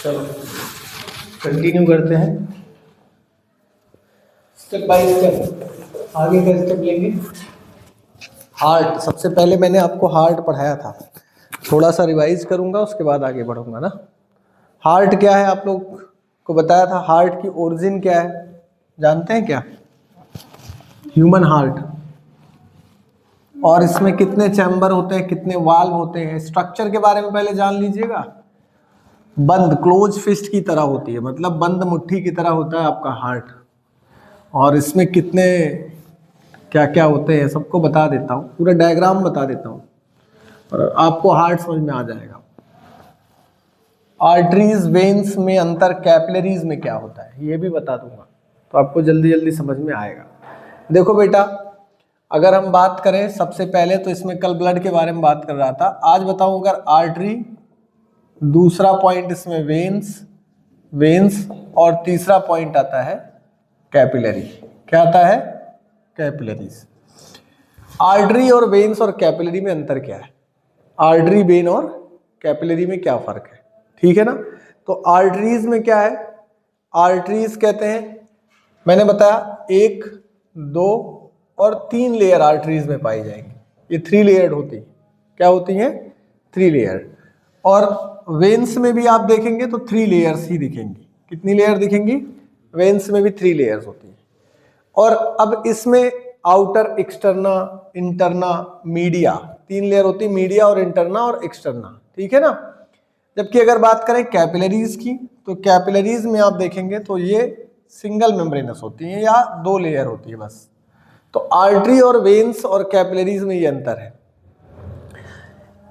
चलो कंटिन्यू करते हैं स्टेप बाय स्टेप। आगे का स्टेप लेंगे हार्ट। सबसे पहले मैंने आपको हार्ट पढ़ाया था, थोड़ा सा रिवाइज करूंगा, उसके बाद आगे बढ़ूंगा ना। हार्ट क्या है आप लोग को बताया था। हार्ट की ओरिजिन क्या है जानते हैं क्या? Human heart. और इसमें कितने चैम्बर होते हैं, कितने वाल्व होते हैं, स्ट्रक्चर के बारे में पहले जान लीजिएगा। बंद क्लोज फिस्ट की तरह होती है, मतलब बंद मुट्ठी की तरह होता है आपका हार्ट। और इसमें कितने क्या क्या होते हैं सबको बता देता हूँ, पूरा डायग्राम बता देता हूँ और आपको हार्ट समझ में आ जाएगा। आर्टरीज वेन्स में अंतर, कैपिलरीज में क्या होता है ये भी बता दूंगा, तो आपको जल्दी जल्दी समझ में आएगा। देखो बेटा, अगर हम बात करें सबसे पहले तो इसमें कल ब्लड के बारे में बात कर रहा था, आज बताऊं अगर आर्टरी, दूसरा पॉइंट इसमें वेन्स और तीसरा पॉइंट आता है कैपिलरी। क्या आता है? कैपिलरीज। आर्टरी और वेन्स और कैपिलरी में अंतर क्या है? आर्टरी, वेन और कैपिलरी में क्या फर्क है? ठीक है ना। तो आर्टरीज में क्या है? आर्टरीज कहते हैं, मैंने बताया 1, 2 और 3 लेयर आर्टरीज में पाई जाएंगी। ये 3 लेयर्ड होती है। क्या होती हैं? 3 लेयर। और वेन्स में भी आप देखेंगे तो 3 लेयर्स ही दिखेंगी। कितनी लेयर दिखेंगी? वेन्स में भी 3 लेयर्स होती है। और अब इसमें outer, externa, interna, media, 3 layer होती है, मीडिया और इंटरना और एक्सटर्ना। ठीक है ना। जबकि अगर बात करें कैपिलरीज की, तो कैपिलरीज में आप देखेंगे तो ये सिंगल मेम्ब्रेनस होती हैं या 2 लेयर होती है बस। तो आर्टरी और वेन्स और कैपिलरीज में ये अंतर है।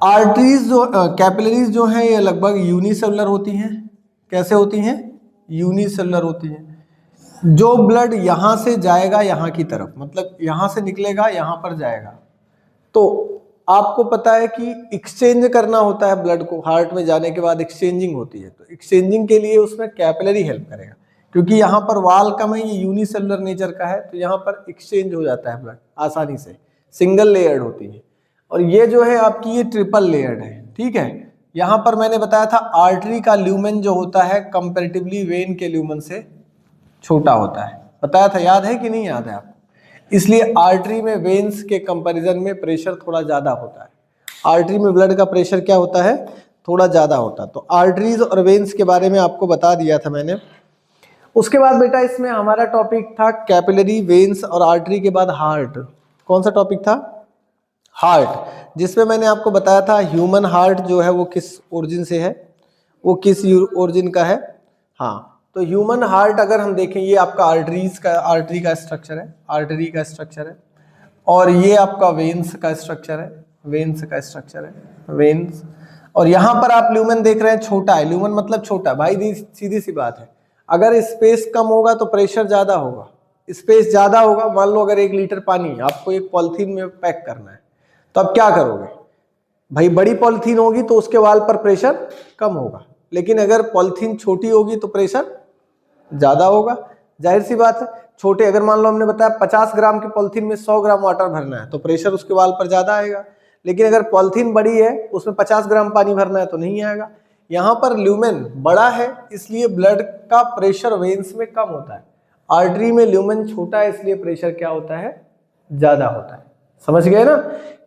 आर्टरीज जो कैपिलरीज जो है ये लगभग यूनिसेलुलर होती हैं। कैसे होती हैं? यूनिसेलुलर होती हैं। जो ब्लड यहां से जाएगा यहां की तरफ, मतलब यहां से निकलेगा यहां पर जाएगा, तो आपको पता है कि एक्सचेंज करना होता है ब्लड को। हार्ट में जाने के बाद एक्सचेंजिंग होती है, तो एक्सचेंजिंग के लिए उसमें कैपिलरी हेल्प करेगा। क्योंकि यहाँ पर वाल कम है, ये यूनिसेलुलर नेचर का है, तो यहाँ पर एक्सचेंज हो जाता है ब्लड आसानी से। सिंगल लेयर्ड होती है। और ये जो है आपकी ये ट्रिपल लेयर्ड है। ठीक है। यहाँ पर मैंने बताया था आर्टरी का ल्यूमेन जो होता है कंपैरेटिवली वेन के ल्यूमेन से छोटा होता है। बताया था, याद है कि नहीं याद है आपको? इसलिए आर्टरी में वेन्स के कंपैरिजन में प्रेशर थोड़ा ज्यादा होता है। आर्टरी में ब्लड का प्रेशर क्या होता है? थोड़ा ज्यादा होता है। तो आर्टरीज और वेन्स के बारे में आपको बता दिया था मैंने। उसके बाद बेटा इसमें हमारा टॉपिक था कैपिलरी, वेन्स और आर्टरी के बाद हार्ट। कौन सा टॉपिक था? हार्ट, जिसमें मैंने आपको बताया था ह्यूमन हार्ट जो है वो किस ओरिजिन से है, वो किस ओरिजिन का है। हाँ, तो ह्यूमन हार्ट अगर हम देखें, ये आपका आर्टरी का स्ट्रक्चर है, आर्टरी का स्ट्रक्चर है। और ये आपका वेन्स का स्ट्रक्चर है, वेन्स का स्ट्रक्चर है, वेन्स। और यहां पर आप ल्यूमेन देख रहे हैं, छोटा है। ल्यूमेन मतलब छोटा। भाई सीधी सी बात है, अगर स्पेस कम होगा तो प्रेशर ज्यादा होगा। स्पेस ज्यादा होगा, मान लो अगर 1 लीटर पानी आपको एक पॉलिथीन में पैक करना है, तो अब क्या करोगे भाई? बड़ी पॉलिथीन होगी तो उसके वाल पर प्रेशर कम होगा, लेकिन अगर पॉलिथीन छोटी होगी तो प्रेशर ज्यादा होगा। जाहिर सी बात है। छोटे, अगर मान लो हमने बताया 50 ग्राम के पॉलिथीन में 100 ग्राम वाटर भरना है, तो प्रेशर उसके वाल पर ज्यादा आएगा। लेकिन अगर पॉलिथीन बड़ी है, उसमें 50 ग्राम पानी भरना है, तो नहीं आएगा। यहाँ पर ल्यूमेन बड़ा है, इसलिए ब्लड का प्रेशर वेन्स में कम होता है। आर्टरी में ल्यूमेन छोटा है, इसलिए प्रेशर क्या होता है? ज्यादा होता है। समझ गए ना।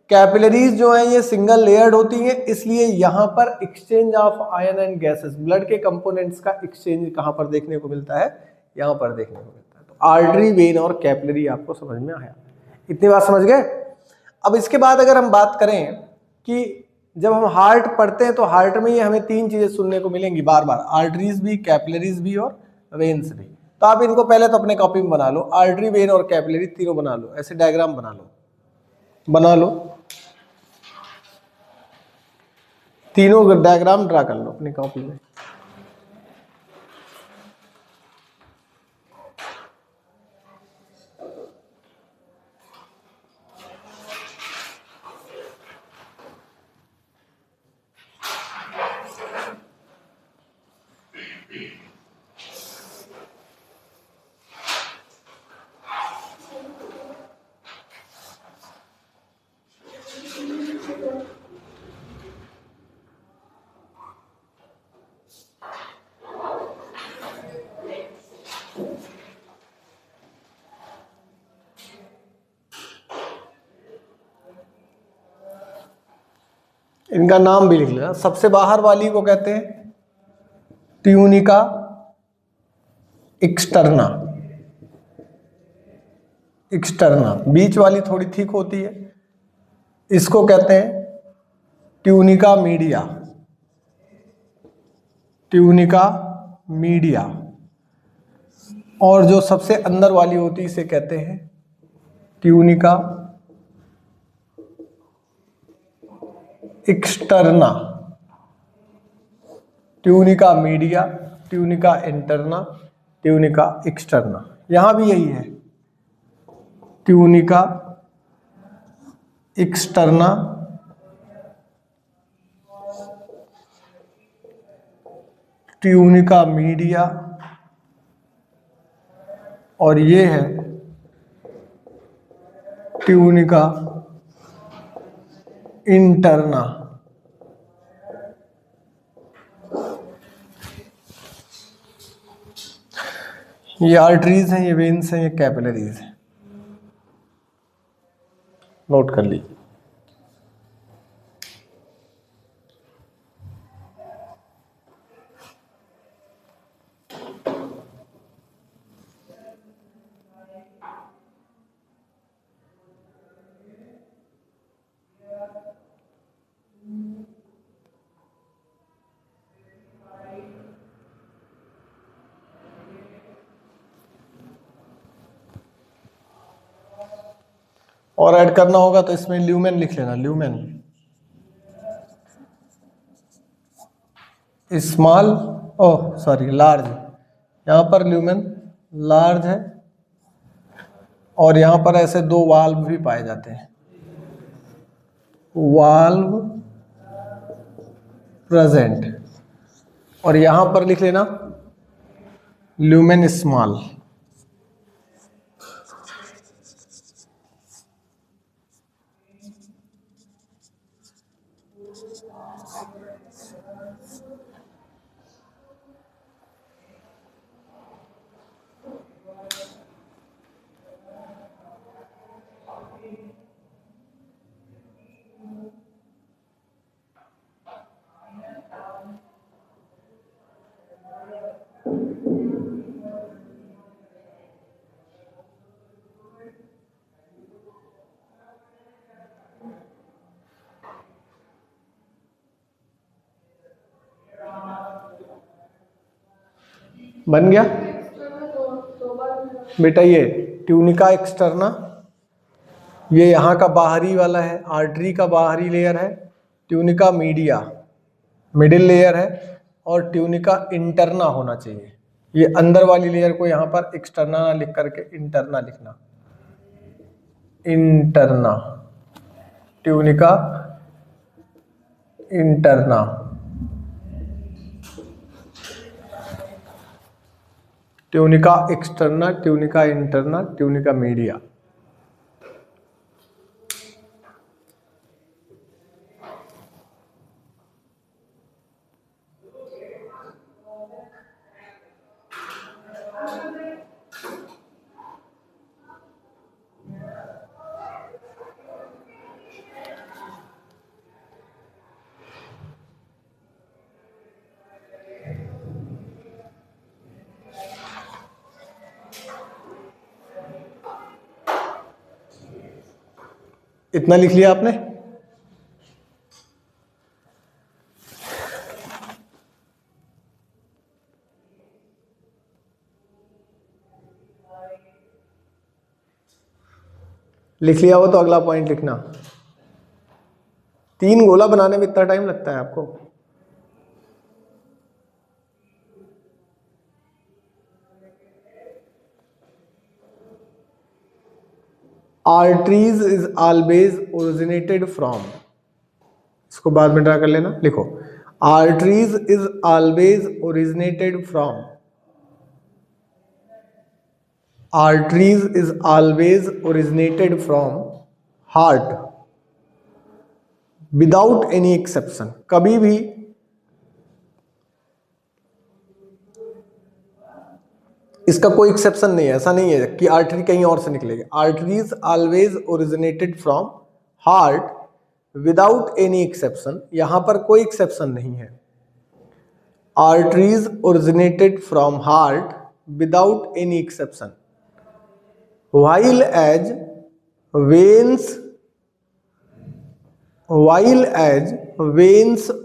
कैपिलरीज जो है ये सिंगल लेयर्ड होती है, इसलिए यहाँ पर exchange of ion and gases, blood के कंपोनेंट्स का एक्सचेंज कहाँ पर देखने को मिलता है? यहाँ पर देखने को मिलता है। तो आर्टरी, वेन और कैपिलरी आपको समझ में आया। इतनी बात समझ गए। अब इसके बाद अगर हम बात करें कि जब हम हार्ट पढ़ते हैं तो हार्ट में ये हमें 3 चीजें सुनने को मिलेंगी बार बार, आर्टरीज भी, कैपिलरीज भी और वेन्स भी। तो आप इनको पहले तो अपने कॉपी में बना लो, आर्टरी, वेन और कैपिलरी तीनों बना लो, ऐसे डायग्राम बना लो, तीनों डायग्राम ड्रा कर लो अपनी कॉपी में। इनका नाम भी लिख लेना। सबसे बाहर वाली को कहते हैं ट्यूनिका एक्सटर्ना। एक्सटर्ना। बीच वाली थोड़ी थिक होती है, इसको कहते हैं ट्यूनिका मीडिया। Tunica media. और जो सबसे अंदर वाली होती है इसे कहते हैं tunica externa. Tunica media, tunica interna, tunica externa. यहां भी यही है, ट्यूनिका एक्सटर्ना, ट्यूनिका मीडिया, और ये है ट्यूनिका इंटरना। ये आर्टरीज हैं, ये वेन्स हैं, ये कैपिलरीज हैं, नोट कर लीजिए। और ऐड करना होगा तो इसमें ल्यूमेन लिख लेना, lumen. Small, oh sorry large, यहां पर ल्यूमेन लार्ज है, और यहां पर ऐसे दो वाल्व भी पाए जाते हैं, वाल्व प्रेजेंट, और यहां पर लिख लेना ल्यूमेन स्मॉल। बन गया बेटा। ये ट्यूनिका एक्सटर्ना, ये यहाँ का बाहरी वाला है, आर्टरी का बाहरी लेयर है। ट्यूनिका मीडिया मिडिल लेयर है, और ट्यूनिका इंटरना होना चाहिए। ये अंदर वाली लेयर को यहाँ पर एक्सटर्ना ना लिख करके इंटरना लिखना, interna, tunica interna. Tunica externa, tunica interna, tunica media. इतना लिख लिया आपने? लिख लिया हो तो अगला पॉइंट लिखना। 3 गोला बनाने में इतना टाइम लगता है आपको? Arteries is always originated from, इसको बाद में ड्रा कर लेना। लिखो arteries is always originated from, arteries is always originated from heart without any exception। कभी भी इसका कोई एक्सेप्शन नहीं है, ऐसा नहीं है कि आर्टरी कहीं और से निकलेगी। Arteries always originated from heart without any exception, यहां पर कोई एक्सेप्शन नहीं है, arteries originated from heart without any exception, while as veins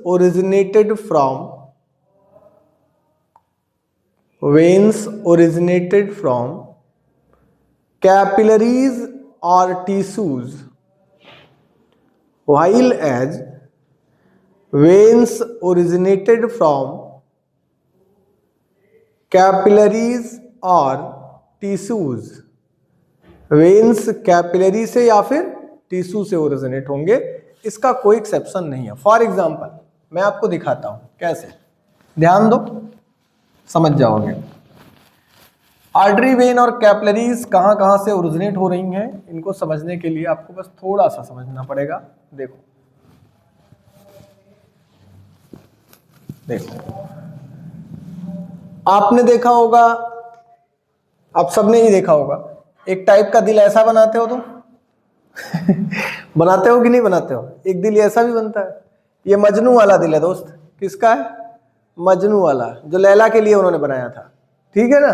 originated from capillaries or tissues, while as veins originated from capillaries or tissues, veins capillary से या फिर tissue से originate होंगे, इसका कोई एक्सेप्शन नहीं है। फॉर एग्जांपल मैं आपको दिखाता हूं कैसे, ध्यान दो समझ जाओगे। आर्टरी, वेन और कैपिलरीज कहां कहां से ओरिजिनेट हो रही हैं, इनको समझने के लिए आपको बस थोड़ा सा समझना पड़ेगा। देखो आपने देखा होगा, आप सबने ही देखा होगा, एक टाइप का दिल ऐसा बनाते हो तुम बनाते हो कि नहीं बनाते हो? एक दिल ऐसा भी बनता है, ये मजनू वाला दिल है दोस्त। किसका है? मजनू वाला, जो लैला के लिए उन्होंने बनाया था, ठीक है ना।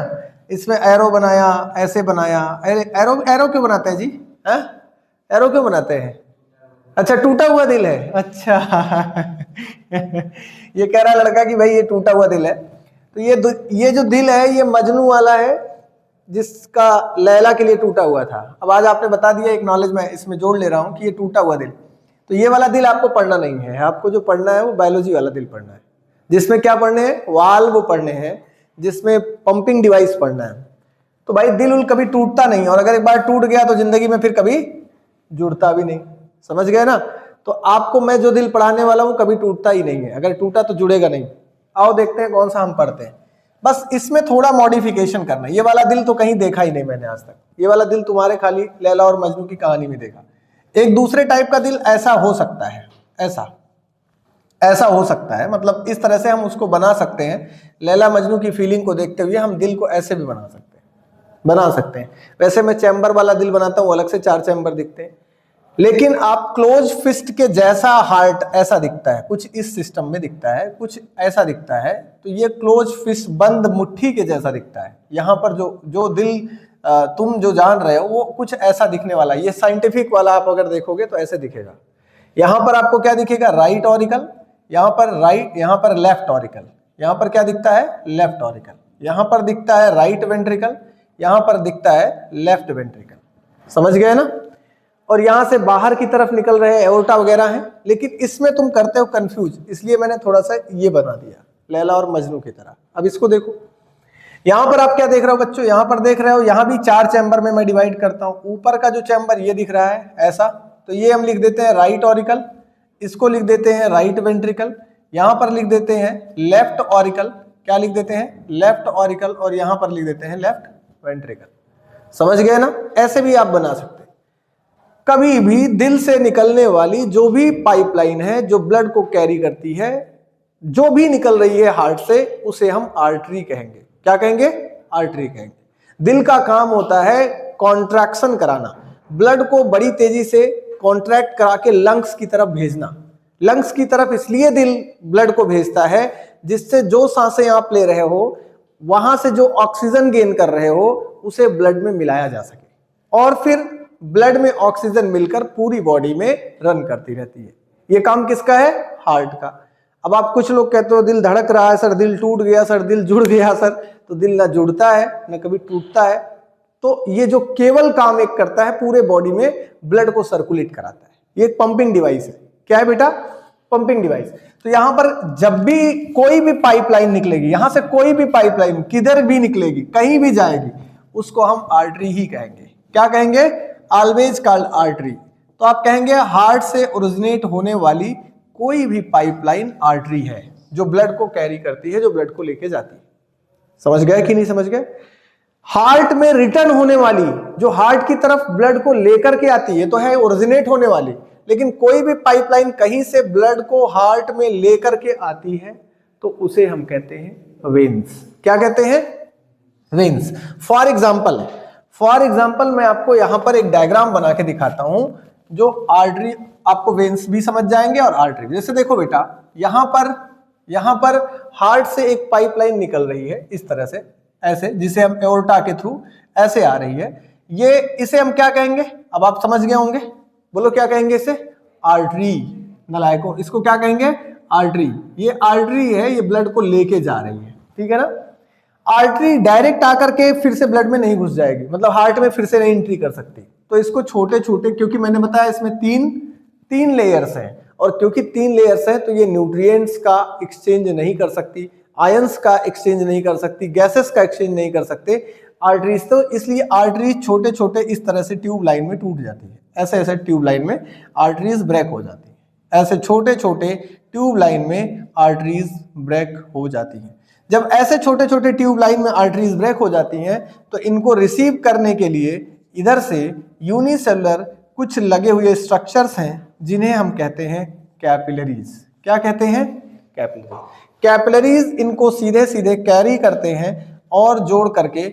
इसमें एरो बनाया, ऐसे बनाया। एरो क्यों बनाते हैं जी? है एरो क्यों बनाते हैं? अच्छा टूटा हुआ दिल है, अच्छा ये कह रहा लड़का कि भाई ये टूटा हुआ दिल है। तो ये जो दिल है ये मजनू वाला है, जिसका लैला के लिए टूटा हुआ था। अब आज आपने बता दिया, एक नॉलेज मैं इसमें जोड़ ले रहा हूं कि ये टूटा हुआ दिल, तो ये वाला दिल आपको पढ़ना नहीं है। आपको जो पढ़ना है वो बायोलॉजी वाला दिल पढ़ना है, जिसमें क्या पढ़ने हैं? वाल्व पढ़ने हैं, जिसमें पंपिंग डिवाइस पढ़ना है। तो भाई दिल उल कभी टूटता नहीं, और अगर एक बार टूट गया तो जिंदगी में फिर कभी जुड़ता भी नहीं। समझ गए ना? तो आपको मैं जो दिल पढ़ाने वाला हूं कभी टूटता ही नहीं है, अगर टूटा तो जुड़ेगा नहीं। आओ देखते हैं कौन सा हम पढ़ते हैं। बस इसमें थोड़ा मॉडिफिकेशन करना है। ये वाला दिल तो कहीं देखा ही नहीं मैंने आज तक, ये वाला दिल तुम्हारे खाली लैला और मजनू की कहानी में देखा। एक दूसरे टाइप का दिल ऐसा हो सकता है, ऐसा हो सकता है, मतलब इस तरह से हम उसको बना सकते हैं। लैला मजनू की फीलिंग को देखते हुए हम दिल को ऐसे भी बना सकते हैं। वैसे मैं चैम्बर वाला दिल बनाता हूँ, अलग से 4 चैम्बर दिखते हैं, लेकिन आप क्लोज फिस्ट के जैसा हार्ट ऐसा दिखता है, कुछ इस सिस्टम में दिखता है, कुछ ऐसा दिखता है। तो ये क्लोज फिस्ट, बंद मुट्ठी के जैसा दिखता है। यहाँ पर जो दिल तुम जो जान रहे हो वो कुछ ऐसा दिखने वाला है। ये साइंटिफिक वाला आप अगर देखोगे तो ऐसे दिखेगा। यहाँ पर आपको क्या दिखेगा? राइट ऑरिकल, यहाँ पर लेफ्ट ऑरिकल। यहाँ पर क्या दिखता है? Left auricle. यहाँ पर दिखता है राइट वेंट्रिकल, यहाँ पर दिखता है लेफ्ट वेंट्रिकल। समझ गए ना? और यहां से बाहर की तरफ निकल रहे एओर्टा वगैरह हैं, लेकिन इसमें तुम करते हो कंफ्यूज, इसलिए मैंने थोड़ा सा ये बना दिया लैला और मजनू की तरह। अब इसको देखो, यहां पर आप क्या देख रहे हो बच्चों? यहां पर देख रहे हो, यहां भी 4 चैम्बर में मैं डिवाइड करता हूं। ऊपर का जो चैम्बर ये दिख रहा है ऐसा, तो ये हम लिख देते हैं राइट ऑरिकल, इसको लिख देते हैं राइट वेंट्रिकल, यहां पर लिख देते हैं लेफ्ट ऑरिकल, क्या लिख देते हैं? लेफ्ट ऑरिकल, और यहां पर लिख देते हैं लेफ्ट वेंट्रिकल। समझ गए ना? ऐसे भी आप बना सकते हैं। कभी भी दिल से निकलने वाली जो भी पाइपलाइन है, जो ब्लड को कैरी करती है, जो भी निकल रही है हार्ट से, उसे हम आर्टरी कहेंगे। क्या कहेंगे? आर्टरी कहेंगे। दिल का काम होता है कॉन्ट्रैक्शन कराना, ब्लड को बड़ी तेजी से कॉन्ट्रैक्ट करा के लंग्स की तरफ भेजना। लंग्स की तरफ इसलिए दिल ब्लड को भेजता है जिससे जो सांसें आप ले रहे हो, वहां से जो ऑक्सीजन गेन कर रहे हो, उसे ब्लड में मिलाया जा सके, और फिर ब्लड में ऑक्सीजन मिलकर पूरी बॉडी में रन करती रहती है। ये काम किसका है? हार्ट का। अब आप कुछ लोग कहते हो दिल धड़क रहा है सर, दिल टूट गया सर, दिल जुड़ गया सर। तो दिल ना जुड़ता है ना कभी टूटता है। तो ये जो केवल काम एक करता है, पूरे बॉडी में ब्लड को सर्कुलेट कराता है। ये एक पंपिंग डिवाइस है। क्या है बेटा? Pumping device. तो यहां पर जब भी कोई भी पाइपलाइन निकलेगी, यहां से कोई भी पाइपलाइन किधर भी निकलेगी, कहीं भी जाएगी, उसको हम आर्टरी ही कहेंगे। क्या कहेंगे? Always called artery. तो आप कहेंगे हार्ट से ओरिजिनेट होने वाली कोई भी पाइपलाइन आर्टरी है, जो ब्लड को कैरी करती है, जो ब्लड को लेके जाती है। समझ गए कि नहीं समझ गए? हार्ट में रिटर्न होने वाली, जो हार्ट की तरफ ब्लड को लेकर के आती है, तो है ओरिजिनेट होने वाली। लेकिन कोई भी पाइपलाइन कहीं से ब्लड को हार्ट में लेकर के आती है, तो उसे हम कहते हैं वेन्स। क्या कहते हैं? वेन्स। फॉर एग्जाम्पल मैं आपको यहां पर एक डायग्राम बना के दिखाता हूं, जो आपको वेन्स भी समझ जाएंगे और आर्टरी। जैसे देखो बेटा, यहाँ पर हार्ट से एक पाइपलाइन निकल रही है इस तरह से, ऐसे, जिसे हम एओर्टा के थ्रू ऐसे आ रही है, ये इसे हम क्या कहेंगे, अब आप समझ गए होंगे, बोलो क्या कहेंगे इसे, आर्टरी। नलायकों, इसको क्या कहेंगे, आर्टरी। ये आर्टरी है, ये ब्लड को लेके जा रही है, ठीक है ना। आर्टरी डायरेक्ट आकर के फिर से ब्लड में नहीं घुस जाएगी, मतलब हार्ट में फिर से नहीं एंट्री कर सकती, तो इसको छोटे छोटे, क्योंकि मैंने बताया इसमें तीन लेयर्स हैं, और क्योंकि 3 लेयर्स हैं तो ये न्यूट्रिएंट्स का एक्सचेंज नहीं कर सकती, आयंस का एक्सचेंज नहीं कर सकती, गैसेस का एक्सचेंज नहीं कर सकते आर्टरीज, तो इसलिए आर्टरीज छोटे छोटे इस तरह से ट्यूब लाइन में टूट जाती है, ऐसे ऐसे ट्यूब लाइन में आर्टरीज ब्रेक हो जाती है, ऐसे छोटे छोटे ट्यूब लाइन में आर्टरीज ब्रेक हो जाती हैं। जब ऐसे छोटे छोटे ट्यूब लाइन में आर्टरीज ब्रेक हो जाती हैं तो इनको रिसीव करने के लिए इधर से यूनिसेलुलर कुछ लगे हुए स्ट्रक्चर्स हैं जिन्हें हम कहते हैं कैपिलरीज। क्या कहते हैं, कैपिलरीज। कैपिलरीज इनको सीधे सीधे कैरी करते हैं और जोड़ करके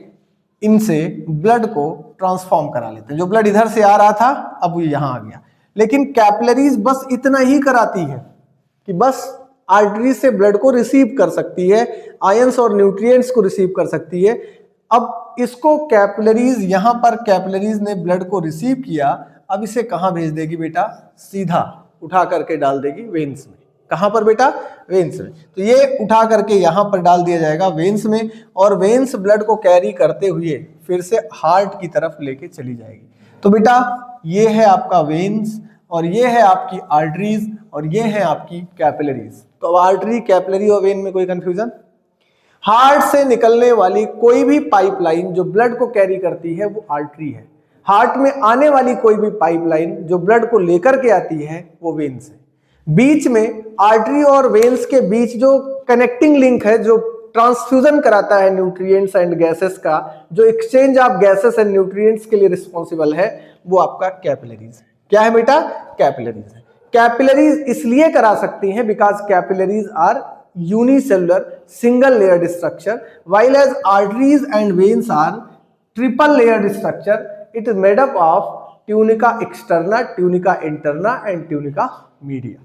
इनसे ब्लड को ट्रांसफॉर्म करा लेते हैं। जो ब्लड इधर से आ रहा था अब वो यहाँ आ गया, लेकिन कैपिलरीज बस इतना ही कराती है कि बस आर्टरी से ब्लड को रिसीव कर सकती है, आयंस और न्यूट्रिएंट्स को रिसीव कर सकती है। अब इसको कैपिलरीज, यहां पर कैपिलरीज ने ब्लड को रिसीव किया, अब इसे कहां भेज देगी बेटा, सीधा उठा करके डाल देगी वेन्स में। कहां पर बेटा, वेन्स में। तो ये उठा करके यहां पर डाल दिया जाएगा वेन्स में, और वेन्स ब्लड को कैरी करते हुए फिर से हार्ट की तरफ लेके चली जाएगी। तो बेटा ये है आपका वेन्स, और ये है आपकी आर्टरीज, और ये है आपकी कैपिलरीज। तो अब आर्टरी, कैपिलरी और वेन में कोई कंफ्यूजन? हार्ट से निकलने वाली कोई भी पाइपलाइन जो ब्लड को कैरी करती है वो आर्टरी है। हार्ट में आने वाली कोई भी पाइपलाइन जो ब्लड को लेकर के आती है वो वेन्स है। बीच में आर्टरी और वेन्स के बीच जो कनेक्टिंग लिंक है, जो ट्रांसफ्यूजन कराता है न्यूट्रिएंट्स एंड गैसेस का, जो exchange of gases and nutrients के लिए रिस्पॉन्सिबल है, वो आपका कैपिलरीज है। क्या है बेटा, कैपिलरीज है। कैपिलरीज इसलिए करा सकती हैं because capillaries are unicellular single layered structure, while as arteries and veins are triple layered structure. It is made up of tunica externa, tunica interna and tunica media.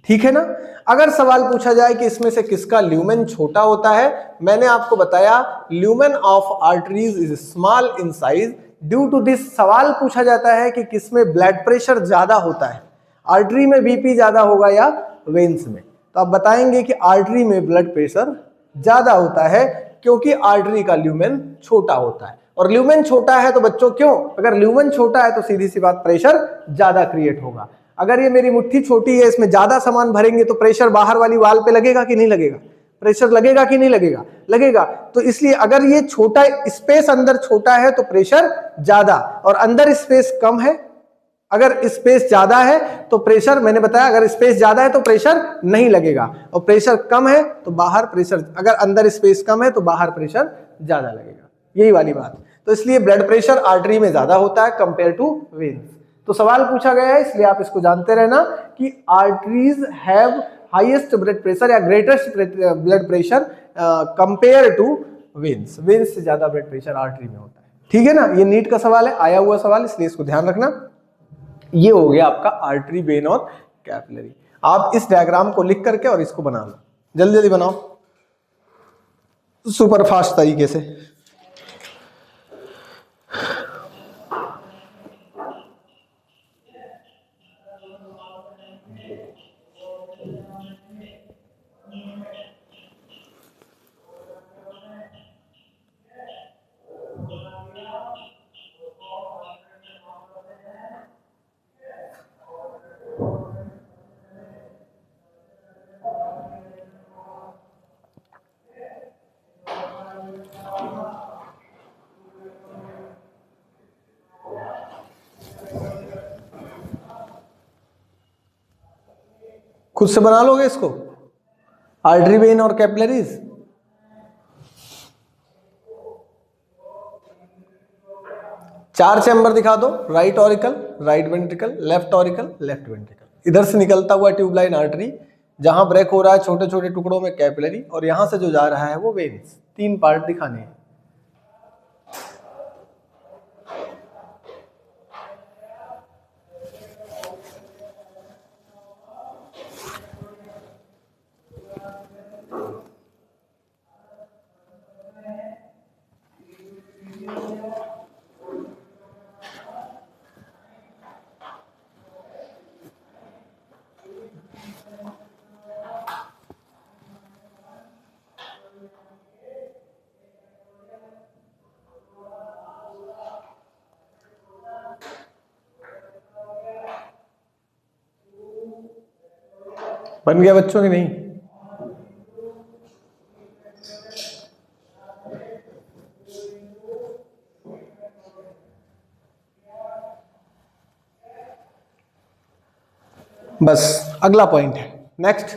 ठीक है ना। अगर सवाल पूछा जाए कि इसमें से किसका ल्यूमेन छोटा होता है, मैंने आपको बताया lumen of arteries is small in size. Due to this सवाल पूछा जाता है कि किसमें ब्लड प्रेशर ज्यादा होता है, आर्टरी में बीपी ज्यादा होगा या वेन्स में। तो आप बताएंगे कि आर्टरी में ब्लड प्रेशर ज्यादा होता है क्योंकि आर्टरी का ल्यूमेन छोटा होता है। और ल्यूमेन छोटा है तो बच्चों क्यों, अगर ल्यूमेन छोटा है तो सीधी सी बात प्रेशर ज्यादा क्रिएट होगा। अगर ये मेरी मुट्ठी छोटी है, इसमें ज्यादा सामान भरेंगे तो प्रेशर बाहर वाली वाल पे लगेगा कि नहीं लगेगा, प्रेशर लगेगा कि नहीं लगेगा, लगेगा। तो इसलिए अगर ये छोटा स्पेस अंदर छोटा है तो प्रेशर ज्यादा, और अंदर स्पेस कम है, अगर स्पेस ज्यादा है तो प्रेशर, मैंने बताया अगर स्पेस ज्यादा है तो प्रेशर नहीं लगेगा, और प्रेशर कम है तो बाहर प्रेशर, अगर अंदर स्पेस कम है तो बाहर प्रेशर ज्यादा लगेगा, यही वाली बात। तो इसलिए ब्लड प्रेशर आर्टरी में ज्यादा होता है कंपेयर टू वेन्स। तो सवाल पूछा गया है इसलिए आप इसको जानते रहना कि arteries have highest blood pressure या greatest blood pressure compare to veins. Veins से ज्यादा ब्लड प्रेशर आर्टरी में होता है, ठीक है ना। ये नीट का सवाल है, आया हुआ सवाल, इसलिए इसको ध्यान रखना। ये हो गया आपका आर्टरी, वेन और कैपिलरी। आप इस डायग्राम को लिख करके और इसको बना लो, जल्दी जल्दी बनाओ सुपर फास्ट तरीके से। खुद से बना लोगे इसको, आर्टरी, वेन और कैपिलरीज। चार चैम्बर दिखा दो, right auricle, right ventricle, left auricle, left ventricle. इधर से निकलता हुआ ट्यूबलाइन आर्टरी, जहां ब्रेक हो रहा है छोटे छोटे टुकड़ों में कैपिलरी, और यहां से जो जा रहा है वो वेन्स। 3 पार्ट दिखाने हैं। बन गया बच्चों की नहीं? बस अगला पॉइंट है, नेक्स्ट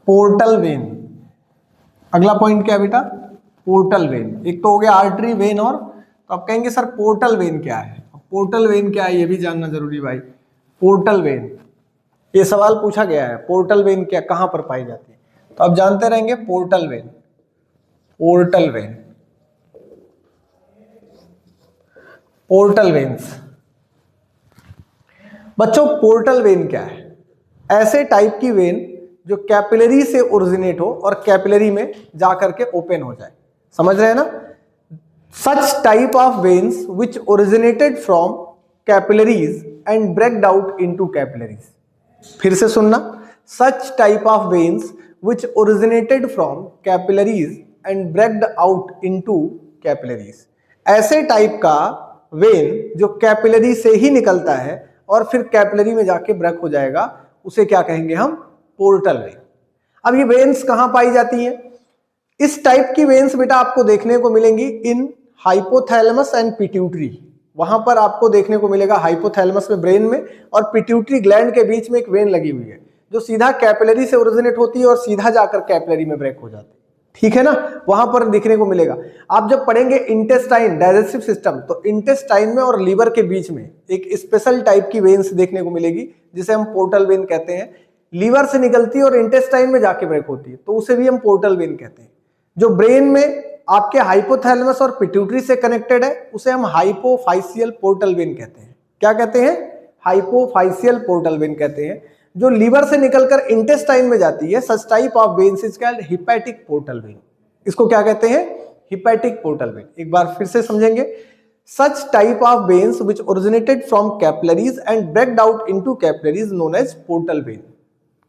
पोर्टल वेन। अगला पॉइंट क्या है बेटा? Portal vein. एक तो हो गया आर्टरी वेन, और तो आप कहेंगे सर पोर्टल वेन क्या है? पोर्टल वेन क्या है ये भी जानना जरूरी भाई। पोर्टल वेन, ये सवाल पूछा गया है, पोर्टल वेन क्या, कहां पर पाई जाती है? तो आप जानते रहेंगे portal vein. Portal vein, portal veins. बच्चों पोर्टल वेन क्या है? ऐसे टाइप की वेन जो कैपिलरी से ओरिजिनेट हो और कैपिलरी में जाकर के ओपन हो जाए। समझ रहे हैं ना? Such type of veins which originated from capillaries and breaked out into capillaries. फिर से सुनना, such type of veins which originated from capillaries and breaked out into capillaries. ऐसे टाइप का वेन जो कैपिलरी से ही निकलता है और फिर कैपिलरी में जाके ब्रेक हो जाएगा, उसे क्या कहेंगे हम? Portal vein. अब ये वेन्स कहां पाई जाती हैं? इस टाइप की वेन्स बेटा आपको देखने को मिलेंगी इन हाइपोथैलेमस एंड पिट्यूटरी। वहां पर आपको देखने को मिलेगा हाइपोथैलेमस में, ब्रेन में, और पिट्यूटरी ग्लैंड के बीच में एक वेन लगी हुई है जो सीधा कैपिलरी से ओरिजिनेट होती है और सीधा जाकर कैपिलरी में ब्रेक हो जाती है। ठीक है ना? वहां पर दिखने को मिलेगा। आप जब पढ़ेंगे इंटेस्टाइन, डाइजेस्टिव सिस्टम, तो इंटेस्टाइन में और लीवर के बीच में एक स्पेशल टाइप की वेन्स देखने को मिलेगी जिसे हम पोर्टल वेन कहते हैं। लीवर से निकलती है और इंटेस्टाइन में जाके ब्रेक होती है, तो उसे भी हम पोर्टल वेन कहते हैं। जो ब्रेन में आपके हाइपोथैलेमस और पिट्यूटरी से कनेक्टेड है उसे हम हाइपोफाइशियल पोर्टल वेन कहते हैं। क्या कहते हैं? हाइपोफाइशियल पोर्टल वेन कहते हैं। जो लीवर से निकलकर इंटेस्टाइन में जाती है, such type of veins is called hepatic portal vein. इसको क्या कहते हैं? Hepatic portal vein. एक बार फिर से समझेंगे, such type of veins which originated from capillaries and breaked out into capillaries known as portal vein.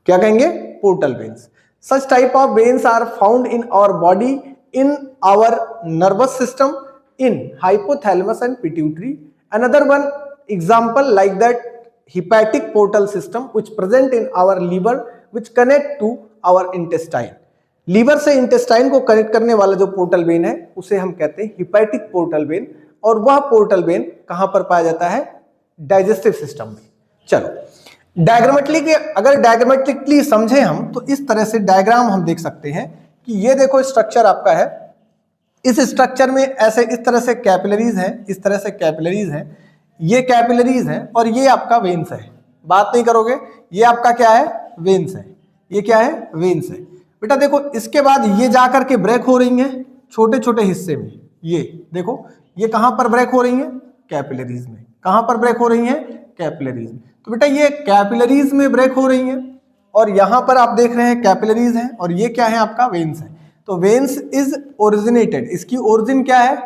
क्या कहेंगे? Portal veins. Such type of veins are found in our body, in our nervous system, in hypothalamus and pituitary. Another one example like that hepatic portal system which present in our liver which connect to our intestine. Liver से intestine को connect करने वाला जो portal vein है उसे हम कहते हैं हिपैटिक पोर्टल वेन, और वह पोर्टल वेन कहां पर पाया जाता है? डाइजेस्टिव सिस्टम में। चलो डायग्रामेटिकली, अगर डायग्रामेटिकली समझे हम तो इस तरह से डायग्राम हम देख सकते हैं कि ये देखो स्ट्रक्चर आपका है। इस स्ट्रक्चर में ऐसे इस तरह से कैपिलरीज हैं, इस तरह से कैपिलरीज हैं, ये कैपिलरीज हैं और ये आपका वेन्स है। बात नहीं करोगे? ये आपका क्या है? वेन्स है। ये क्या है? वेन्स है। बेटा देखो इसके बाद ये जाकर के ब्रेक हो रही हैं छोटे छोटे हिस्से में। ये देखो ये कहां पर ब्रेक हो रही हैं? कैपिलरीज में। कहां पर ब्रेक हो रही हैं? कैपिलरीज में। तो बेटा ये कैपिलरीज में ब्रेक हो रही हैं और यहां पर आप देख रहे हैं कैपिलरीज हैं और ये क्या है? आपका वेन्स है। तो वेन्स इज ओरिजिनेटेड, इसकी ओरिजिन क्या है?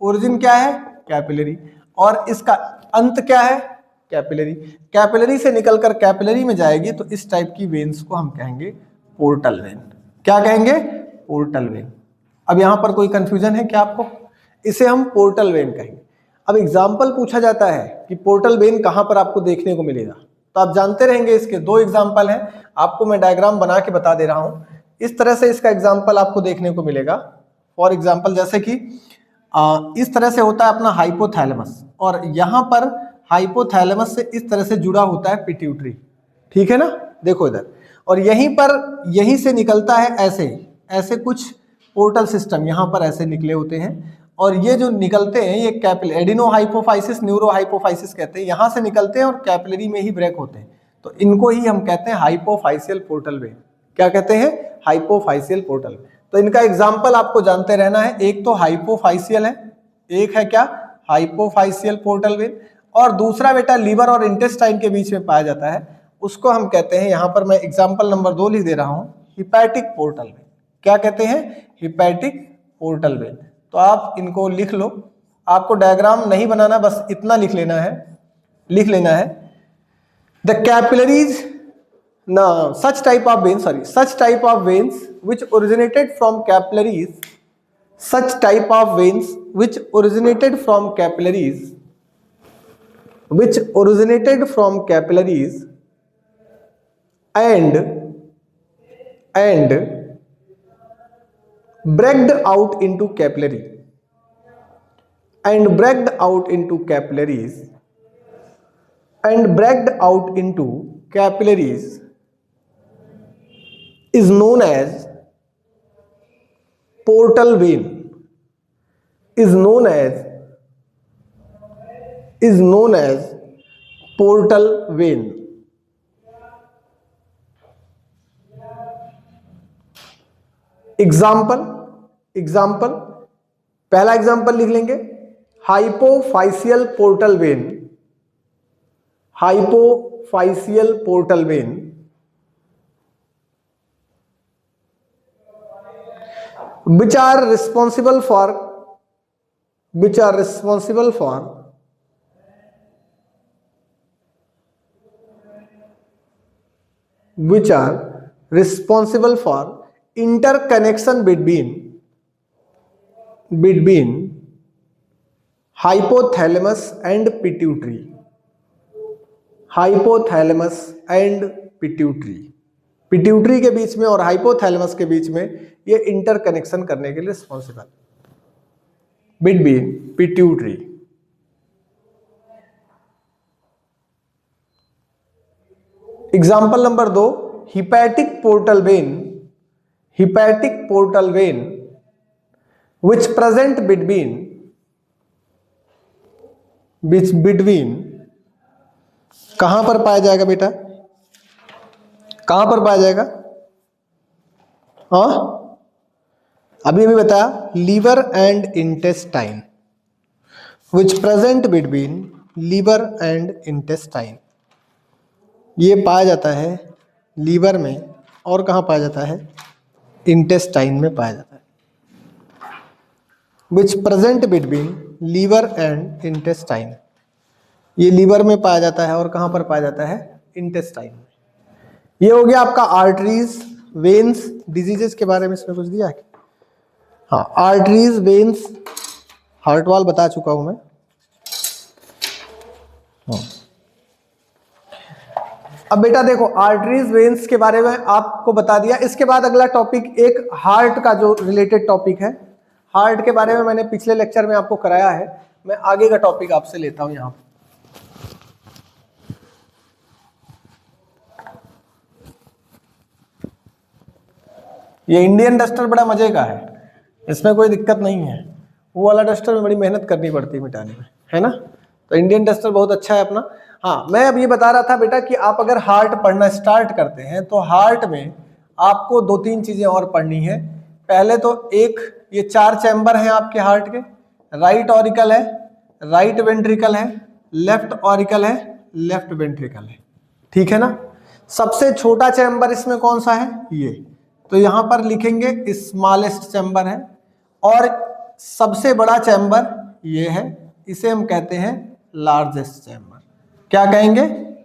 ओरिजिन क्या है? कैपिलरी, और इसका अंत क्या है? कैपिलरी। कैपिलरी से निकलकर कैपिलरी में जाएगी तो इस टाइप की वेन्स को हम कहेंगे पोर्टल वेन। क्या कहेंगे? Portal vein. अब यहां पर कोई कंफ्यूजन है क्या आपको? इसे हम पोर्टल वेन कहेंगे। अब एग्जाम्पल पूछा जाता है कि पोर्टल वेन कहां पर आपको देखने को मिलेगा, तो आप जानते रहेंगे इसके दो एग्जाम्पल हैं। आपको मैं डायग्राम बना के बता दे रहा हूं। इस तरह से इसका एग्जाम्पल आपको देखने को मिलेगा। फॉर एग्जाम्पल जैसे कि इस तरह से होता है अपना हाइपोथैलेमस, और यहां पर हाइपोथैलेमस से इस तरह से जुड़ा होता है पिट्यूटरी। ठीक है ना? देखो इधर, और यहीं पर यहीं से निकलता है ऐसे ऐसे कुछ पोर्टल सिस्टम यहां पर ऐसे निकले होते हैं, और ये जो निकलते हैं ये capillary adeno hypophysis, neuro hypophysis कहते हैं। यहां से निकलते हैं और कैपिलरी में ही ब्रेक होते हैं, तो इनको ही हम कहते हैं हाइपोफाइशियल पोर्टल वेन। क्या कहते हैं? Hypophysial portal vein. तो इनका एग्जाम्पल आपको जानते रहना है। एक तो हाइपोफाइशियल है, एक है क्या? हाइपोफाइशियल पोर्टल वेन, और दूसरा बेटा लीवर और इंटेस्टाइन के बीच में पाया जाता है, उसको हम कहते हैं, यहां पर मैं एग्जाम्पल नंबर 2 लिख दे रहा हूं, हिपैटिक पोर्टल वेन। क्या कहते हैं? Hepatic portal when. तो आप इनको लिख लो, आपको डायग्राम नहीं बनाना, बस इतना लिख लेना है। The capillaries such type of veins which originated from capillaries, such type of veins which originated from capillaries which originated from capillaries and bragged out into capillary and bragged out into capillaries is known as portal vein, is known as portal vein. Example पहला example लिख लेंगे, hypophyseal portal vein, hypophyseal portal vein which are responsible for interconnection between hypothalamus and pituitary, pituitary के बीच में और hypothalamus के बीच में ये इंटरकनेक्शन करने के लिए responsible, between pituitary. Example number 2, hepatic portal vein which present between कहां पर पाया जाएगा बेटा, कहां पर पाया जाएगा? अभी बताया, liver and intestine, which present between liver and intestine, ये पाया जाता है लीवर में और कहां पाया जाता है? इंटेस्टाइन में पाया जाता है। Which present between liver and intestine, ये लीवर में पाया जाता है और कहां पर पाया जाता है? इंटेस्टाइन में। ये हो गया आपका आर्टरीज, वेन्स, डिजीजेस के बारे में इसमें कुछ दिया है? हाँ, आर्टरीज, वेन्स, हार्ट वाल बता चुका हूं मैं। अब बेटा देखो, आर्टरीज, वेन्स के बारे में आपको बता दिया। इसके बाद अगला टॉपिक एक हार्ट का जो रिलेटेड टॉपिक है, हार्ट के बारे में मैंने पिछले लेक्चर में आपको कराया है, मैं आगे का टॉपिक आपसे लेता हूं यहां। ये इंडियन डस्टर बड़ा मजे का है, इसमें कोई दिक्कत नहीं है। वो वाला डस्टर में बड़ी मेहनत करनी पड़ती है मिटाने में, है ना। तो इंडियन डस्टर बहुत अच्छा है अपना। हाँ, मैं अब ये बता रहा था बेटा कि आप अगर हार्ट पढ़ना स्टार्ट करते हैं तो हार्ट में आपको 2-3 चीजें और पढ़नी है। पहले तो एक, ये 4 चैम्बर हैं आपके हार्ट के, राइट ऑरिकल है, राइट वेंट्रिकल है, लेफ्ट ऑरिकल है, लेफ्ट वेंट्रिकल है, ठीक है ना। सबसे छोटा चैम्बर इसमें कौन सा है? ये, तो यहां पर लिखेंगे स्मॉलेस्ट चैम्बर है, और सबसे बड़ा चैम्बर ये है, इसे हम कहते हैं लार्जेस्ट चैम्बर। क्या कहेंगे?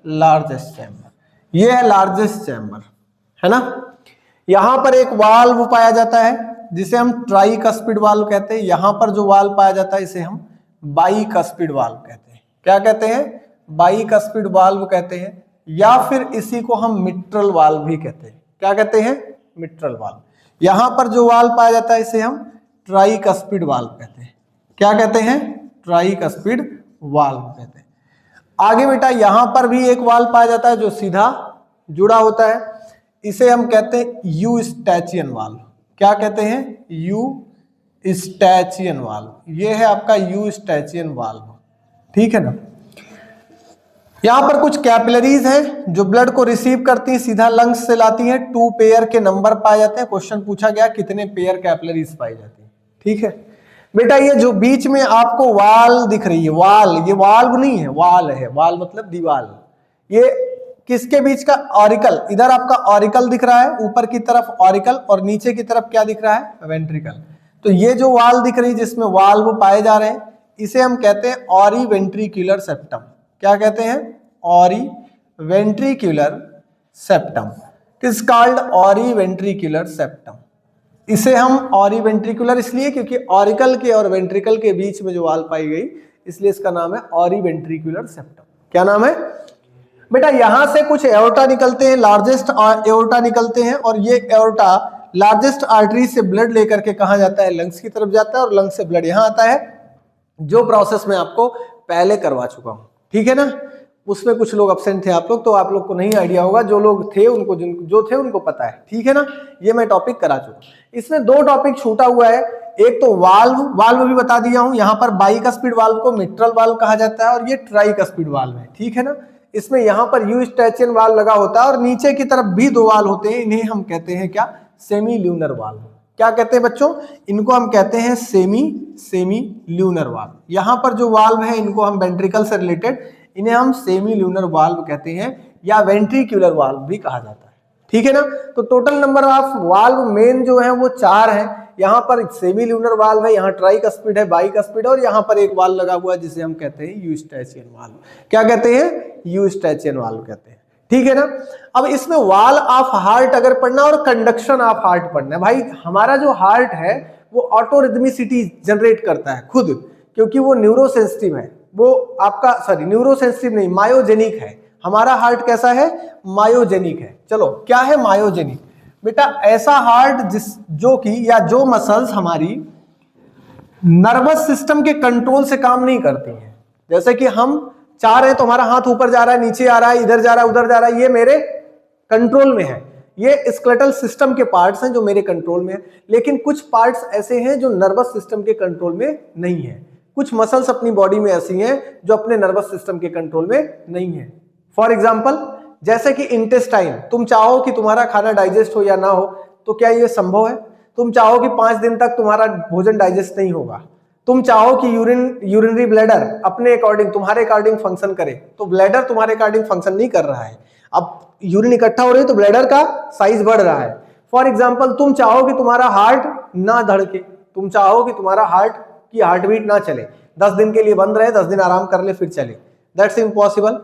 Largest chamber. ये है लार्जेस्ट चैम्बर, है ना। यहां पर एक वाल्व पाया जाता है जिसे हम ट्राइकस्पिड वाल्व कहते हैं। यहां पर जो वाल्व पाया जाता है इसे हम बाइकस्पिड वाल्व कहते हैं। क्या कहते हैं? बाइकस्पिड वाल्व कहते हैं, या फिर इसी को हम मिट्रल वाल्व भी कहते हैं। क्या कहते हैं? Mitral valve. यहां पर जो वाल्व पाया जाता है इसे हम ट्राइकस्पिड वाल्व कहते हैं। क्या कहते हैं? ट्राइकस्पिड वाल्व कहते हैं। आगे बेटा यहां पर भी एक वाल्व पाया जाता है जो सीधा जुड़ा होता है, इसे हम कहते हैं यूस्टैचियन वाल्व। क्या कहते हैं? यूस्टैचियन वाल्व। ये है आपका यूस्टैचियन वाल्व, ठीक है ना। यहां पर कुछ कैपिलरीज हैं जो ब्लड को रिसीव करती हैं, सीधा लंग्स से लाती हैं। 2 पेयर के नंबर पाए जाते हैं। क्वेश्चन पूछा गया कितने पेयर कैपिलरीज पाई जाती है, ठीक है बेटा। ये जो बीच में आपको वाल दिख रही है, वाल, ये वाल्व नहीं है, वाल है। वाल मतलब दीवाल। ये किसके बीच का? ऑरिकल। इधर आपका ऑरिकल दिख रहा है, ऊपर की तरफ ऑरिकल, और नीचे की तरफ क्या दिख रहा है? वेंट्रिकल। तो ये जो वाल दिख रही है जिसमें वाल्व पाए जा रहे हैं, इसे हम कहते हैं ऑरी वेंट्रिकुलर सेप्टम। क्या कहते हैं? ऑरी ventricular septum. Is called ऑरी ventricular septum. इसे हम ऑरी वेंट्रिकुलर इसलिए क्योंकि ऑरिकल के और वेंट्रिकल के बीच में जो वाल पाई गई, इसलिए इसका नाम है ऑरी वेंट्रिकुलर सेप्टम। क्या नाम है बेटा? यहां से कुछ एओर्टा निकलते हैं, लार्जेस्ट एओर्टा निकलते हैं, और ये एओर्टा लार्जेस्ट आर्टरी से ब्लड लेकर के कहां जाता है? लंग्स की तरफ जाता है, और लंग्स से ब्लड यहां आता है, जो प्रोसेस मैं आपको पहले करवा चुका हूं, ठीक है ना। उसमें कुछ लोग अब्सेंट थे आप लोग, तो आप लोग को नहीं आइडिया होगा, जो लोग थे उनको, जो थे उनको पता है, ठीक है ना। ये मैं टॉपिक करा चुका। इसमें दो टॉपिक छूटा हुआ है, एक तो वाल्व भी बता दिया हूं। यहाँ पर बाइकस्पिड वाल्व को मिट्रल वाल्व कहा जाता है, और ये ट्राइकस्पिड वाल्व है, ठीक है ना। इसमें यहाँ पर यूस्टैचियन वाल्व लगा होता है, और नीचे की तरफ भी दो वाल्व होते हैं, इन्हें हम कहते हैं क्या? Semi lunar valve. क्या कहते हैं बच्चों? इनको हम कहते हैं सेमी ल्यूनर वाल्व। यहाँ पर जो वाल्व है इनको हम वेंट्रिकल से रिलेटेड, इन्हें हम सेमी ल्यूनर वाल्व कहते हैं, या वेंट्रिक्यूलर वाल्व भी कहा जाता है, ठीक है ना। तो total number of valve main जो है वो 4 है। यहाँ पर सेमी ल्यूनर वाल्व है, यहाँ ट्राइकस्पिड है, बाइकस्पिड, और यहाँ पर एक वाल्व लगा हुआ है जिसे हम कहते हैं यूस्टैचियन वाल्व। क्या कहते हैं? यूस्टैचियन वाल्व कहते हैं, ठीक है ना। अब इसमें वॉल ऑफ हार्ट अगर पढ़ना और कंडक्शन ऑफ हार्ट पढ़ना है, भाई हमारा जो हार्ट है वो ऑटोरिथमिसिटी जनरेट करता है खुद, क्योंकि वो न्यूरोसेंसिटिव है, वो आपका न्यूरोसेंसिटिव नहीं, मायोजेनिक है। हमारा हार्ट कैसा है? मायोजेनिक है। चलो, क्या है मायोजेनिक? बेटा ऐसा हार्ट जो कि, या जो मसल्स हमारी नर्वस सिस्टम के कंट्रोल से काम नहीं करती हैं। जैसे कि हम चाह रहे हैं तो हमारा हाथ ऊपर जा रहा है, नीचे आ रहा है, इधर जा रहा है, उधर जा रहा है, ये मेरे कंट्रोल में है। ये स्केलेटल सिस्टम के पार्ट्स हैं जो मेरे कंट्रोल में है। लेकिन कुछ पार्ट्स ऐसे हैं जो नर्वस सिस्टम के कंट्रोल में नहीं है। कुछ मसल्स अपनी बॉडी में ऐसी हैं जो अपने नर्वस सिस्टम के कंट्रोल में नहीं है। फॉर एग्जाम्पल, जैसे कि इंटेस्टाइन, तुम चाहो कि तुम्हारा खाना डाइजेस्ट हो या ना हो, तो क्या ये संभव है? तुम चाहो कि 5 दिन तक तुम्हारा भोजन डाइजेस्ट नहीं होगा, तुम चाहो कि यूरिनरी ब्लैडर अपने अकॉर्डिंग, तुम्हारे अकॉर्डिंग फंक्शन करे, तो ब्लैडर तुम्हारे अकॉर्डिंग फंक्शन नहीं कर रहा है। अब यूरिन इकट्ठा हो रही है तो ब्लैडर का साइज बढ़ रहा है। फॉर एग्जाम्पल, तुम चाहो कि तुम्हारा हार्ट ना धड़के, तुम चाहो कि तुम्हारा हार्ट की हार्ट बीट ना चले, 10 दिन के लिए बंद रहे, 10 दिन आराम कर ले फिर चले, दैट्स इम्पॉसिबल।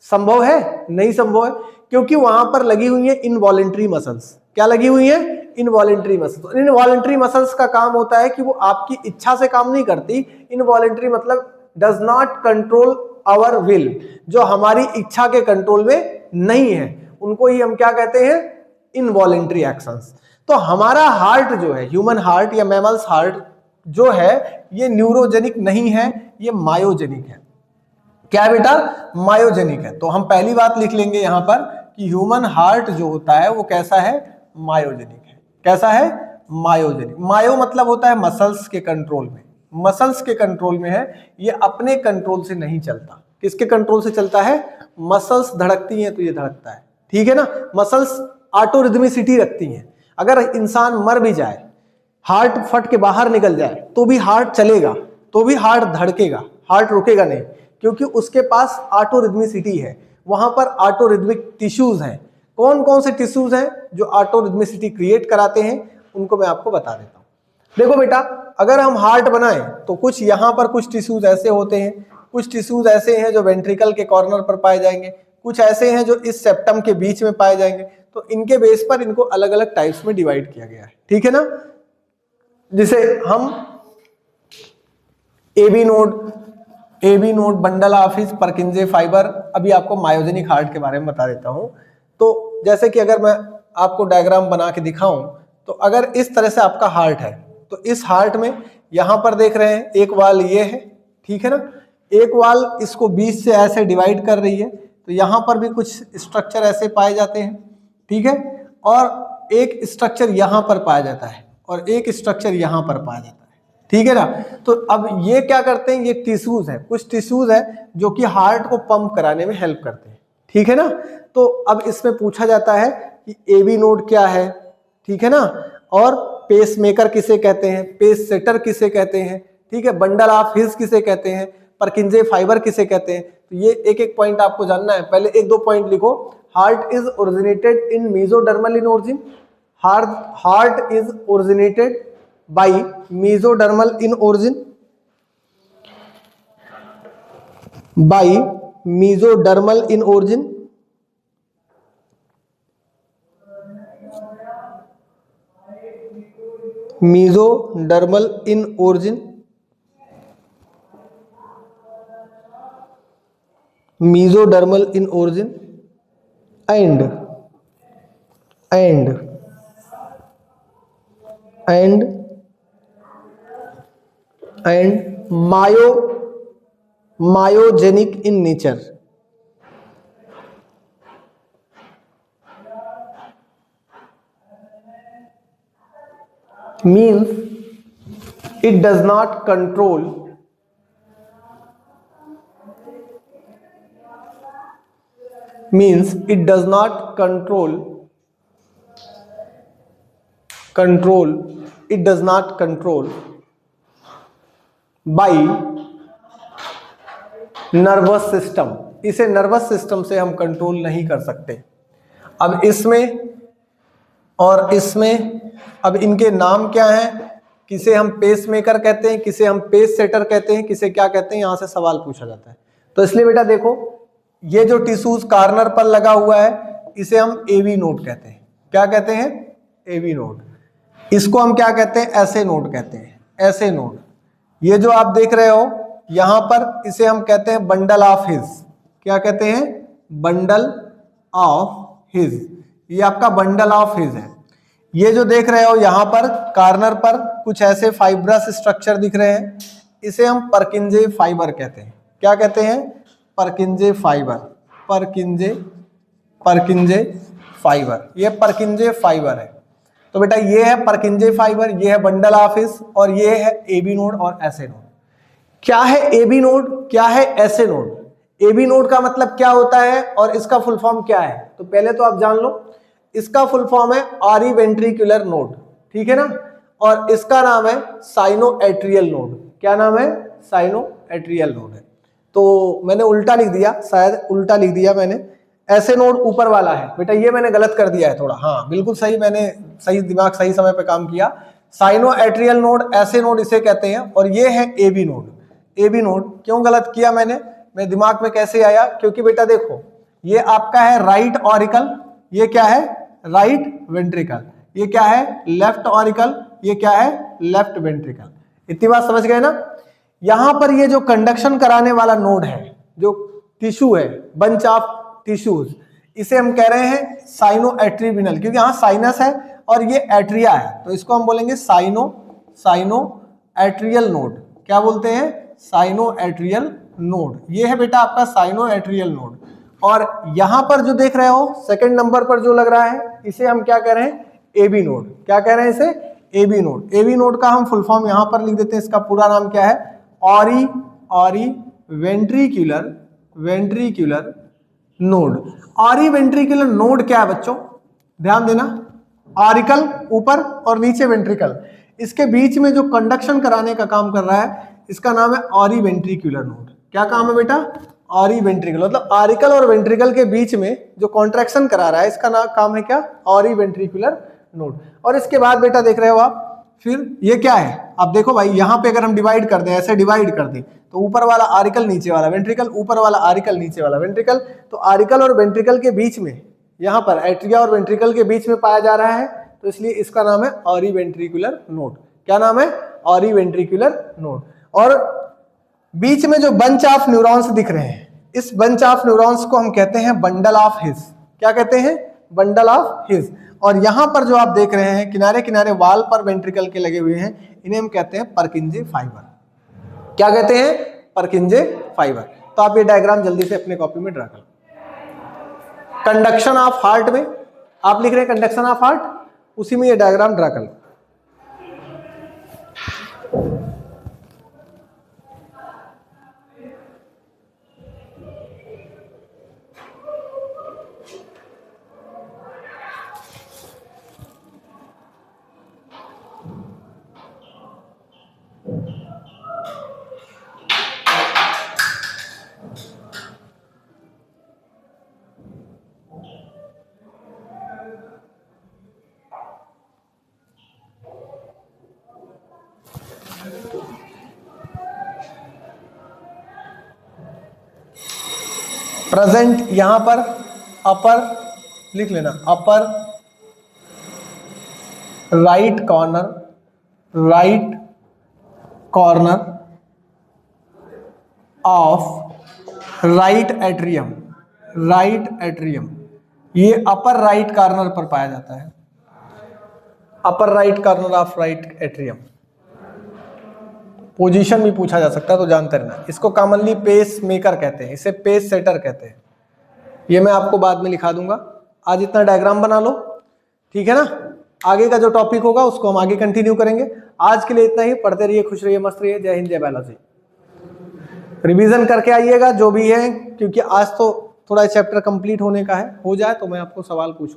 संभव है? नहीं संभव है, क्योंकि वहां पर लगी हुई है इनवॉलेंट्री मसल्स। क्या लगी हुई है? Involuntary muscles. इनवॉलेंट्री मसल्स का काम होता है कि वो आपकी इच्छा से काम नहीं करती। इनवॉलेंट्री मतलब does not control our will, जो हमारी इच्छा के कंट्रोल में नहीं है, उनको ही हम क्या कहते हैं? Involuntary actions. तो हमारा हार्ट जो है, ह्यूमन हार्ट या मैमल्स हार्ट जो है, ये न्यूरोजेनिक नहीं है, ये मायोजेनिक है। क्या है बेटा? मायोजेनिक है। तो हम पहली बात लिख लेंगे यहां पर कि ह्यूमन हार्ट जो होता है वो कैसा है? मायोजेनिक है। कैसा है? मायोजेनिक। मायो मतलब होता है मसल्स के कंट्रोल में, मसल्स के कंट्रोल में है, ये अपने कंट्रोल से नहीं चलता। किसके कंट्रोल से चलता है? मसल्स धड़कती हैं तो ये धड़कता है, ठीक है ना। मसल्स ऑटोरिथमिसिटी रखती हैं। अगर इंसान मर भी जाए, हार्ट फट के बाहर निकल जाए, तो भी हार्ट चलेगा, तो भी हार्ट धड़केगा, हार्ट रुकेगा नहीं, क्योंकि उसके पास ऑटोरिथमिसिटी है। वहां पर ऑटोरिथमिक टिश्यूज हैं। कौन कौन से टिश्यूज हैं जो ऑटोरिथमिसिटी क्रिएट कराते हैं, उनको मैं आपको बता देता हूं। देखो बेटा, अगर हम हार्ट बनाएं तो कुछ यहां पर कुछ टिश्यूज ऐसे होते हैं, कुछ टिश्यूज ऐसे हैं जो वेंट्रिकल के कॉर्नर पर पाए जाएंगे, कुछ ऐसे हैं जो इस सेप्टम के बीच में पाए जाएंगे। तो इनके बेस पर इनको अलग अलग टाइप्स में डिवाइड किया गया है, ठीक है ना। जिसे हम AB node, bundle of His, Purkinje fibre. अभी आपको मायोजेनिक हार्ट के बारे में बता देता हूं। तो जैसे कि अगर मैं आपको डायग्राम बना के दिखाऊं, तो अगर इस तरह से आपका हार्ट है, तो इस हार्ट में यहां पर देख रहे हैं एक वाल ये है, ठीक है ना। एक वाल इसको बीच से ऐसे डिवाइड कर रही है, तो यहां पर भी कुछ स्ट्रक्चर ऐसे पाए जाते हैं, ठीक है। और एक स्ट्रक्चर यहां पर पाया जाता है, और एक स्ट्रक्चर यहां पर पाया जाता है, ठीक है ना। तो अब ये क्या करते हैं? ये टिश्यूज हैं, कुछ टिश्यूज हैं जो कि हार्ट को पंप कराने में हेल्प करते हैं, ठीक है ना। तो अब इसमें पूछा जाता है कि एबी नोड क्या है, ठीक है ना, और पेस मेकर किसे कहते हैं, पेस सेटर किसे कहते हैं, ठीक है, बंडल ऑफ हिल्स किसे कहते हैं, परकिंजे फाइबर किसे कहते हैं। तो ये एक एक पॉइंट आपको जानना है। पहले एक दो पॉइंट लिखो। Heart is originated in mesodermal in origin. Heart is originated by mesodermal in origin, by mesodermal in origin, mesodermal in origin, mesodermal in origin and myogenic in nature. Means it does not control by nervous system. इसे nervous system से हम control नहीं कर सकते. अब इसमें और इसमें, अब इनके नाम क्या हैं? किसे हम पेस मेकर कहते हैं, किसे हम पेस सेटर कहते हैं, किसे क्या कहते हैं, यहां से सवाल पूछा जाता है. तो इसलिए बेटा देखो, ये जो टिश्यूज कार्नर पर लगा हुआ है इसे हम एवी नोड कहते हैं. क्या कहते हैं? AV node. इसको हम क्या कहते हैं? ऐसे नोड कहते हैं. ऐसे नोड. ये जो आप देख रहे हो यहां पर, इसे हम कहते हैं बंडल ऑफ हिज. क्या कहते हैं? Bundle of his. ये आपका बंडल ऑफ हिज है. ये जो देख रहे हो यहां पर कार्नर पर कुछ ऐसे फाइब्रस स्ट्रक्चर दिख रहे हैं, इसे हम परकिंजे फाइबर कहते हैं. क्या कहते हैं? परकिंजे फाइबर. परकिंजे फाइबर. ये परकिंजे फाइबर है. तो बेटा ये है परकिंजे फाइबर, ये है बंडल ऑफ हिज, और ये है एबी नोड और एसए नोड. क्या है एबी नोड, क्या है एसए नोड? एबी नोड का मतलब क्या होता है और इसका फुल फॉर्म क्या है? तो पहले तो आप जान लो, इसका फुल फॉर्म है आरी वेंट्रिकुलर नोड. ठीक है ना? और इसका नाम है साइनो एट्रियल नोड. क्या नाम है? साइनो एट्रियल नोड है. तो मैंने उल्टा लिख दिया, शायद उल्टा लिख दिया मैंने. ऐसे नोड ऊपर वाला है बेटा, ये मैंने गलत कर दिया है थोड़ा. हाँ बिल्कुल सही, मैंने सही दिमाग सही समय पे काम किया. साइनो एट्रियल नोड, ऐसे नोड इसे कहते हैं, और ये है एबी नोड. एबी नोड क्यों गलत किया मैंने, मेरे दिमाग में कैसे आया? क्योंकि बेटा देखो, ये आपका है राइट ऑरिकल, ये क्या है? Right ventricle. ये क्या है? Left auricle. ये क्या है? Left ventricle. इतनी बात समझ गए ना? यहां पर ये जो कंडक्शन कराने वाला नोड है, जो टिश्यू है, बंच ऑफ टिश्यूज, इसे हम कह रहे हैं साइनो एट्रीविनल, क्योंकि यहां साइनस है और ये एट्रिया है, तो इसको हम बोलेंगे साइनो एट्रियल नोड. क्या बोलते हैं? Cyano atrial node. ये है बेटा आपका साइनो एट्रियल नोड. और यहां पर जो देख रहे हो सेकंड नंबर पर जो लग रहा है, इसे हम क्या कह रहे हैं? AB node. क्या कह रहे हैं इसे? AB node. एबी नोड का हम फुल फॉर्म यहां पर लिख देते हैं. इसका पूरा नाम क्या है? ऑरी वेंट्रिकुलर नोड. ऑरी वेंट्रिकुलर नोड क्या है बच्चों? ध्यान देना, ऑरिकल ऊपर और नीचे वेंट्रिकल, इसके बीच में जो कंडक्शन कराने का काम कर रहा है, इसका नाम है ऑरी वेंट्रिकुलर नोड. क्या काम है बेटा? ऑरी वेंट्रिकल. मतलब ऑरिकल और वेंट्रिकल के बीच में जो कॉन्ट्रैक्शन करा रहा है, इसका नाम काम है क्या? ऑरी वेंट्रिकुलर नोड. और इसके बाद बेटा देख रहे हो आप, फिर ये क्या है? आप देखो भाई, यहां पे अगर हम डिवाइड कर दें, ऐसे डिवाइड कर दें, तो ऊपर वाला ऑरिकल, नीचे वाला वेंट्रिकल, ऊपर वाला ऑरिकल, नीचे वाला वेंट्रिकल. तो ऑरिकल और वेंट्रिकल के बीच में, यहां पर एट्रिया और वेंट्रिकल के बीच में पाया जा रहा है, तो इसलिए इसका नाम है ऑरी वेंट्रिकुलर नोड. क्या नाम है? ऑरी वेंट्रिकुलर नोड. और बीच में जो बंच ऑफ न्यूरॉन्स दिख रहे हैं, इस बंच ऑफ न्यूरॉन्स को हम कहते हैं बंडल ऑफ हिज. क्या कहते हैं? Bundle of his. और यहां पर जो आप देख रहे हैं किनारे किनारे वाल पर वेंट्रिकल के लगे हुए हैं, इन्हें हम कहते हैं परकिंजे फाइबर. क्या कहते हैं? परकिंजे फाइबर. तो आप ये डायग्राम जल्दी से अपने कॉपी में ड्रा कर लो. कंडक्शन ऑफ हार्ट में आप लिख रहे हैं कंडक्शन ऑफ हार्ट, उसी में ये डायग्राम ड्रा कर लो. प्रेजेंट यहां पर अपर लिख लेना, upper right corner of right atrium, right atrium ये अपर राइट कॉर्नर पर पाया जाता है, upper right corner of right atrium. Position भी पूछा जा सकता है तो जानते रहना। इसको कॉमनली पेस मेकर कहते हैं, इसे पेस सेटर कहते हैं। ये मैं आपको बाद में लिखा दूंगा। आज इतना डायग्राम बना लो, ठीक है ना। आगे का जो टॉपिक होगा उसको हम आगे कंटिन्यू करेंगे। आज के लिए इतना ही। पढ़ते रहिए, खुश रहिए, मस्त रहिए। जय हिंद, जय बालाजी। रिवीजन करके आइएगा जो भी है, क्योंकि आज तो थोड़ा चैप्टर कंप्लीट होने का है। हो जाए तो मैं आपको सवाल पूछूं।